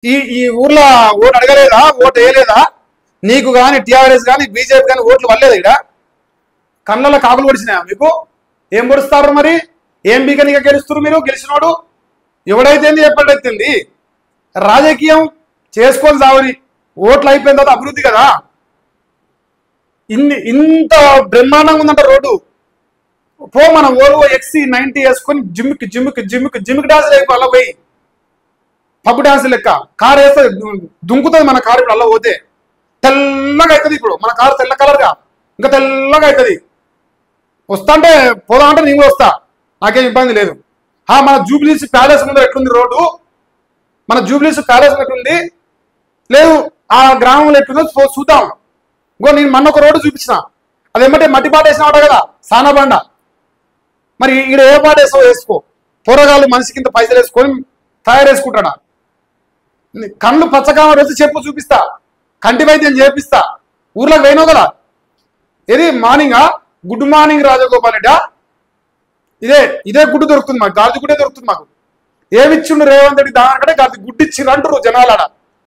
ఈ ఊర్లో ఓటు అడగలేదా, ఓటు వేయలేదా? నీకు కానీ టీఆర్ఎస్ కానీ బీజేపీ కానీ ఓట్లు వల్లేదు. ఇక్కడ కళ్ళలో కాకులు పొడిచినాయా మీకు? ఏం పొడుస్తారు మరి? ఏం బీకనిగా గెలుస్తారు మీరు? గెలిచినోడు ఎవడైతేంది ఎప్పుడైతేంది? రాజకీయం చేసుకొని సావని ఓట్లు అయిపోయిన తర్వాత అభివృద్ధి కదా. ఇంత బ్రహ్మాండంగా ఉందంట రోడ్డు. పో మనం ఓల్వో XC90 వేసుకొని జిమ్కి డాన్సులు అయిపోయి అలా పోయి పప్పు డాన్స్ లెక్క కారు వేస్తే దుంకుతుంది మన కారు. ఇప్పుడు అలా పోతే తెల్లగా అవుతుంది. ఇప్పుడు మన కారు తెల్ల కలర్గా ఇంకా తెల్లగా అవుతుంది. వస్తా అంటే పోదా అంటే నేను వస్తా, నాకేం ఇబ్బంది లేదు. మన జూబ్లీస్ ప్యాలెస్ ముందు ఎట్లుంది రోడ్డు? మన జూబ్లీస్ ప్యాలెస్ ఎట్లుంది లేదు, ఆ గ్రామంలో ఎట్లుందో చూద్దాం. ఇంకో నేను మొన్న ఒక రోడ్డు చూపించిన, అదేమంటే మట్టి పాట వేసినవాట కదా, సానాబండ. మరి ఈడ ఏ పాట వేసావు వేసుకో. పూరగాళ్ళు మనిషికి ఇంత పైసలు వేసుకొని తయారు వేసుకుంటాడా? కళ్ళు పచ్చకామ వచ్చి చెప్పు చూపిస్తా, కంటి వైద్యం చేపిస్తా. ఊర్లోకి పోయినావు కదా, ఇది మార్నింగా గుడ్ మార్నింగ్ రాజగోపాల్ రెడ్డా, ఇదే గుడ్డు దొరుకుతుంది మాకు, గాజు గుడ్డే దొరుకుతుంది మాకు. ఏమిచ్చిండు రేవంత్ రెడ్డి దానికంటే గాజు గుడ్డు ఇచ్చిర్రు అంటారు జనాలాడ.